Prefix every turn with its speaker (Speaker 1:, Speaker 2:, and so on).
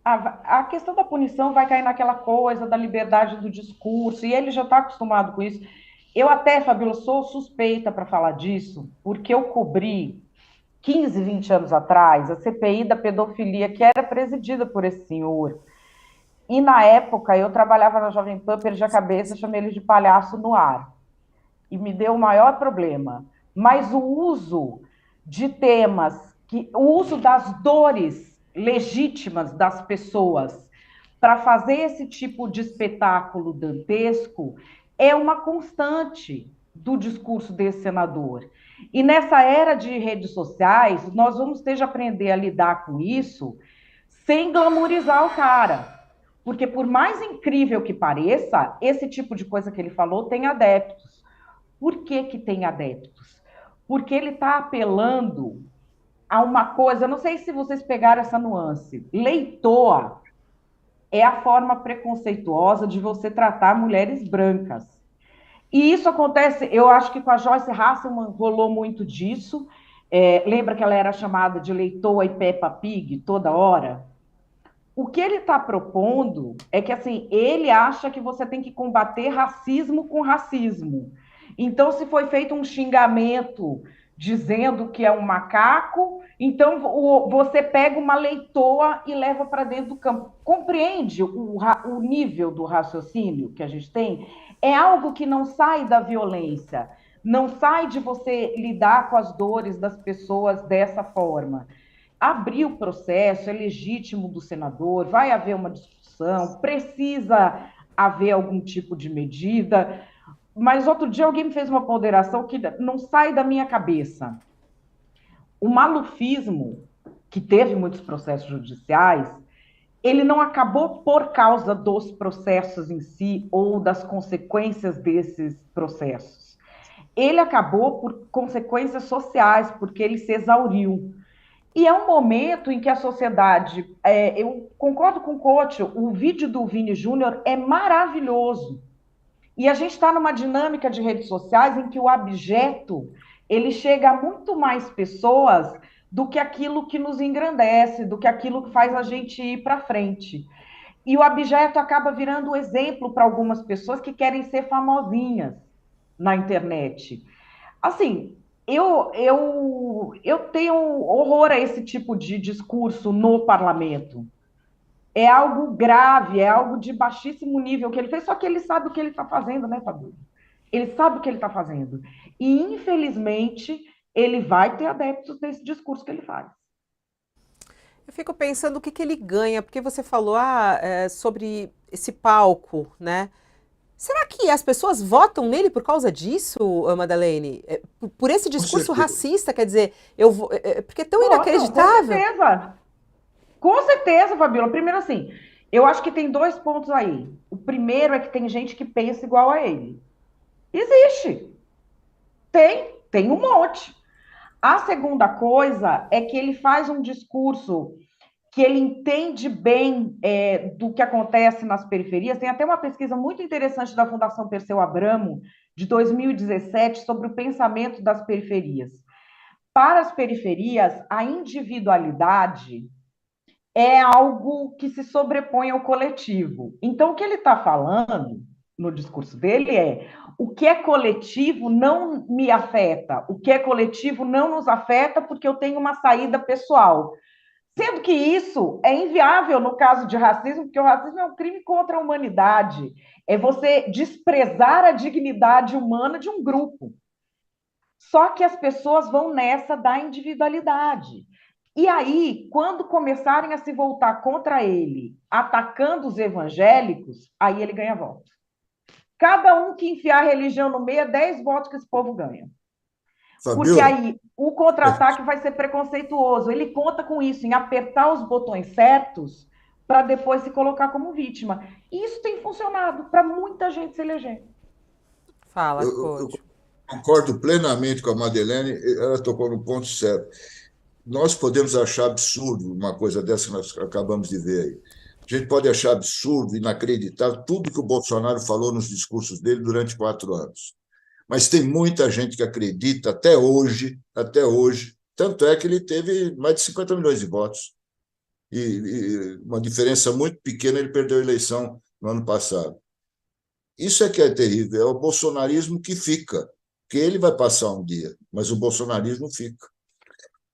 Speaker 1: a questão da punição vai cair naquela coisa da liberdade do discurso, e ele já está acostumado com isso. Eu até, Fabíola, sou suspeita para falar disso, porque eu cobri 15, 20 anos atrás a CPI da pedofilia, que era presidida por esse senhor. E na época eu trabalhava na Jovem Pan, perdi a cabeça, chamei ele de palhaço no ar. E me deu o maior problema. Mas o uso de temas, o uso das dores legítimas das pessoas para fazer esse tipo de espetáculo dantesco é uma constante do discurso desse senador. E nessa era de redes sociais, nós vamos ter de aprender a lidar com isso sem glamorizar o cara. Porque, por mais incrível que pareça, esse tipo de coisa que ele falou tem adeptos. Por que que tem adeptos? Porque ele está apelando a uma coisa, não sei se vocês pegaram essa nuance. Leitoa é a forma preconceituosa de você tratar mulheres brancas. E isso acontece, eu acho que com a Joyce Hasselman rolou muito disso. Lembra que ela era chamada de Leitoa e Peppa Pig toda hora? O que ele está propondo é que assim ele acha que você tem que combater racismo com racismo. Então, se foi feito um xingamento dizendo que é um macaco, então você pega uma leitoa e leva para dentro do campo. Compreende o nível do raciocínio que a gente tem? É algo que não sai da violência, não sai de você lidar com as dores das pessoas dessa forma. Abrir o processo é legítimo do senador, vai haver uma discussão, precisa haver algum tipo de medida, mas outro dia alguém me fez uma ponderação que não sai da minha cabeça. O malufismo, que teve muitos processos judiciais, ele não acabou por causa dos processos em si ou das consequências desses processos. Ele acabou por consequências sociais, porque ele se exauriu. E é um momento em que a sociedade, eu concordo com o coach, o vídeo do Vini Júnior é maravilhoso. E a gente está numa dinâmica de redes sociais em que o abjeto ele chega a muito mais pessoas do que aquilo que nos engrandece, do que aquilo que faz a gente ir para frente. E o abjeto acaba virando um exemplo para algumas pessoas que querem ser famosinhas na internet. Assim, eu tenho horror a esse tipo de discurso no parlamento. É algo grave, é algo de baixíssimo nível que ele fez, só que ele sabe o que ele está fazendo, né, Fabio? Ele sabe o que ele está fazendo. E, infelizmente, ele vai ter adeptos desse discurso que ele faz.
Speaker 2: Eu fico pensando o que que ele ganha, porque você falou sobre esse palco, né? Será que as pessoas votam nele por causa disso, Madeleine? Por esse
Speaker 3: Com
Speaker 2: discurso
Speaker 3: certeza.
Speaker 2: racista, quer dizer, eu vou, porque é tão
Speaker 1: Votam, com
Speaker 2: inacreditável.
Speaker 1: certeza. Com certeza, Fabiola. Primeiro, assim, eu acho que tem dois pontos aí. O primeiro é que tem gente que pensa igual a ele. Existe. Tem um monte. A segunda coisa é que ele faz um discurso que ele entende bem do que acontece nas periferias. Tem até uma pesquisa muito interessante da Fundação Perseu Abramo, de 2017, sobre o pensamento das periferias. Para as periferias, a individualidade é algo que se sobrepõe ao coletivo. Então, o que ele está falando no discurso dele é: o que é coletivo não me afeta, o que é coletivo não nos afeta porque eu tenho uma saída pessoal. Sendo que isso é inviável no caso de racismo, porque o racismo é um crime contra a humanidade. É você desprezar a dignidade humana de um grupo. Só que as pessoas vão nessa da individualidade. E aí, quando começarem a se voltar contra ele, atacando os evangélicos, aí ele ganha votos. Cada um que enfiar a religião no meio é 10 votos que esse povo ganha. Porque
Speaker 3: Fabiola,
Speaker 1: aí o contra-ataque vai ser preconceituoso. Ele conta com isso, em apertar os botões certos para depois se colocar como vítima. E isso tem funcionado para muita gente se eleger.
Speaker 2: Fala,
Speaker 3: eu
Speaker 2: coach.
Speaker 3: concordo plenamente com a Madeleine, ela tocou no ponto certo. Nós podemos achar absurdo uma coisa dessa que nós acabamos de ver aí. A gente pode achar absurdo, inacreditável, tudo que o Bolsonaro falou nos discursos dele durante 4 anos. Mas tem muita gente que acredita até hoje, tanto é que ele teve mais de 50 milhões de votos. e uma diferença muito pequena, ele perdeu a eleição no ano passado. Isso é que é terrível, é o bolsonarismo que fica, que ele vai passar um dia, mas o bolsonarismo fica.